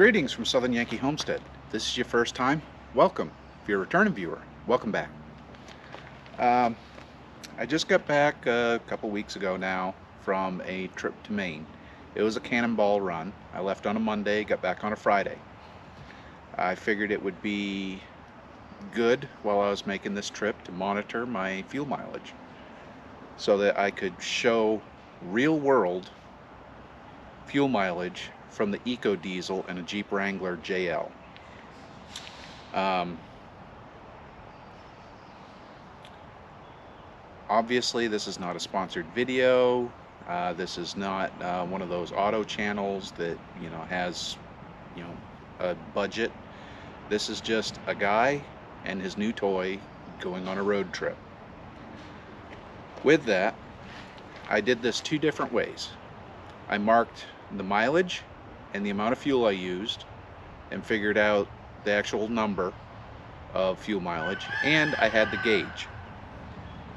Greetings from Southern Yankee Homestead. If this is your first time, welcome. If you're a returning viewer, welcome back. I just got back a couple weeks ago now from a trip to Maine. It was a cannonball run. I left on a Monday, got back on a Friday. I figured it would be good while I was making this trip to monitor my fuel mileage so that I could show real world fuel mileage from the Eco Diesel and a Jeep Wrangler JL. Obviously this is not a sponsored video. This is not one of those auto channels that has a budget. This is just a guy and his new toy going on a road trip. With that, I did this two different ways. I marked the mileage and the amount of fuel I used and figured out the actual number of fuel mileage, and I had the gauge.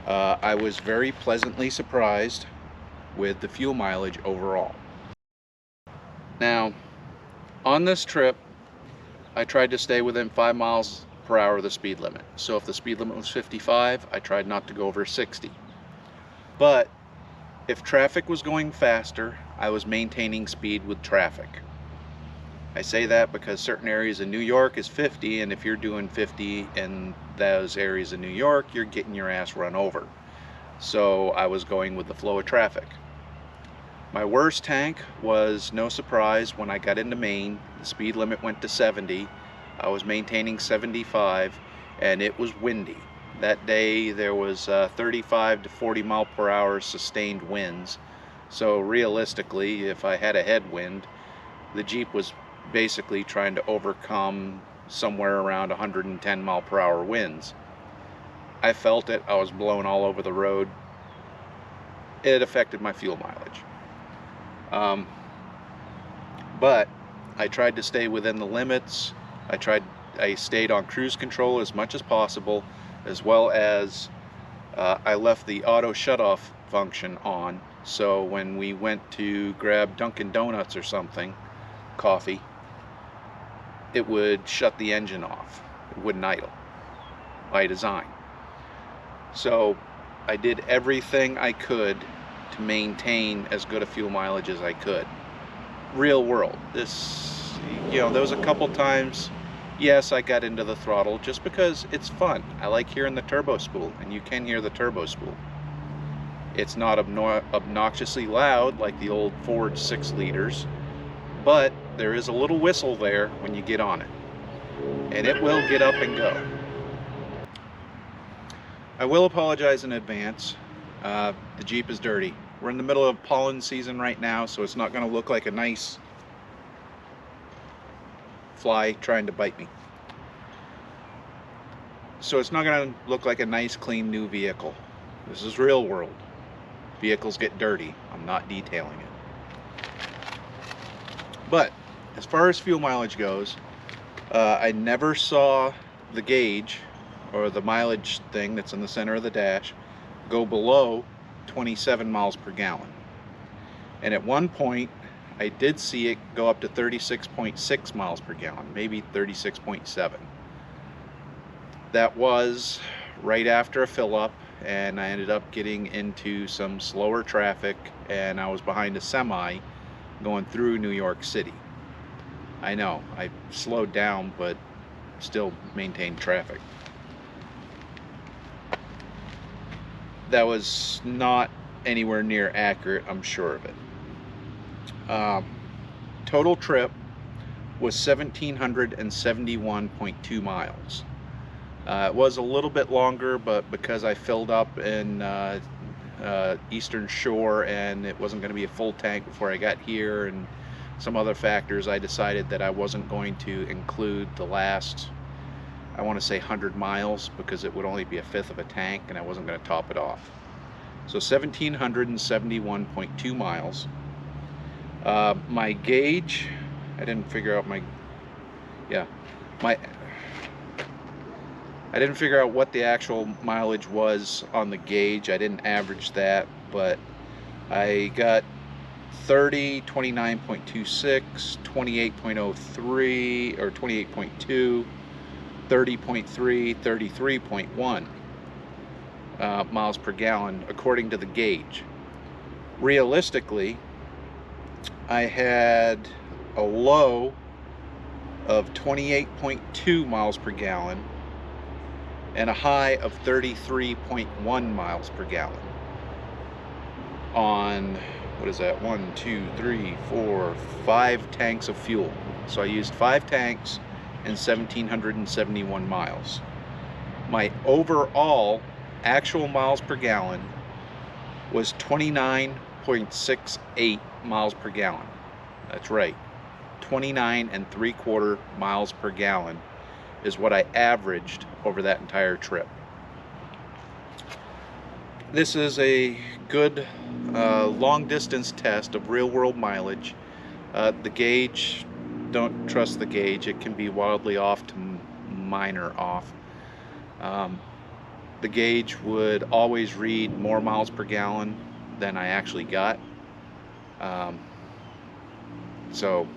I was very pleasantly surprised with the fuel mileage overall. Now, on this trip, I tried to stay within 5 miles per hour of the speed limit. So if the speed limit was 55, I tried not to go over 60. But if traffic was going faster, I was maintaining speed with traffic. I say that because certain areas in New York is 50, and if you're doing 50 in those areas in New York, you're getting your ass run over. So I was going with the flow of traffic. My worst tank was, no surprise, when I got into Maine, the speed limit went to 70. I was maintaining 75, and it was windy. That day there was 35 to 40 mile per hour sustained winds. So realistically, if I had a headwind, the Jeep was basically trying to overcome somewhere around 110 mile per hour winds. I felt it. I was blown all over the road. It affected my fuel mileage. But I tried to stay within the limits. I stayed on cruise control as much as possible, as well as I left the auto shut-off function on, so when we went to grab Dunkin' Donuts or something, coffee, it would shut the engine off. It wouldn't idle by design. So I did everything I could to maintain as good a fuel mileage as I could. Real world. This, there was a couple times, yes, I got into the throttle just because it's fun. I like hearing the turbo spool, and you can hear the turbo spool. It's not obnoxiously loud like the old Ford 6 liters, but there is a little whistle there when you get on it, and it will get up and go. I will apologize in advance. The Jeep is dirty. We're in the middle of pollen season right now, so it's not going to look like a nice fly trying to bite me. So it's not going to look like a nice clean new vehicle. This is real world. Vehicles get dirty. I'm not detailing it. But as far as fuel mileage goes, I never saw the gauge or the mileage thing that's in the center of the dash go below 27 miles per gallon. And at one point I did see it go up to 36.6 miles per gallon, maybe 36.7. That was right after a fill up, and I ended up getting into some slower traffic, and I was behind a semi going through New York City. I know, I slowed down, but still maintained traffic. That was not anywhere near accurate, I'm sure of it. Total trip was 1,771.2 miles. It was a little bit longer, but because I filled up in Eastern Shore and it wasn't going to be a full tank before I got here, and some other factors, I decided that I wasn't going to include the last, I want to say 100 miles, because it would only be a fifth of a tank and I wasn't going to top it off. So 1,771.2 miles. My gauge, I didn't figure out I didn't figure out what the actual mileage was on the gauge. I didn't average that, but I got 30, 29.26, 28.03 or 28.2, 30.3, 33.1 miles per gallon according to the gauge. Realistically, I had a low of 28.2 miles per gallon and a high of 33.1 miles per gallon on, what is that, 1, 2, 3, 4, 5 tanks of fuel. So I used 5 tanks and 1,771 miles. My overall actual miles per gallon was 29.68 miles per gallon. That's right, 29.75 miles per gallon is what I averaged over that entire trip. This is a good long distance test of real world mileage. The gauge, don't trust the gauge. It can be wildly off to minor off. The gauge would always read more miles per gallon than I actually got. So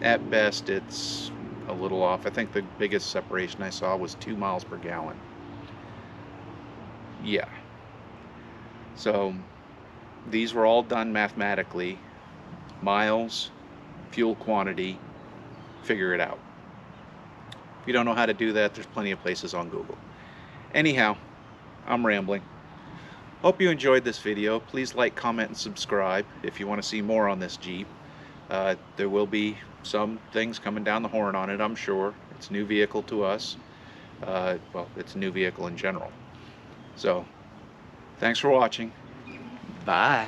at best it's a little off. I think the biggest separation I saw was 2 miles per gallon. Yeah. So these were all done mathematically. Miles, fuel quantity, figure it out. If you don't know how to do that, there's plenty of places on Google. Anyhow, I'm rambling. Hope you enjoyed this video. Please like, comment, and subscribe if you want to see more on this Jeep. There will be some things coming down the horn on it, I'm sure. It's a new vehicle to us. Well, it's a new vehicle in general. So, thanks for watching. Bye.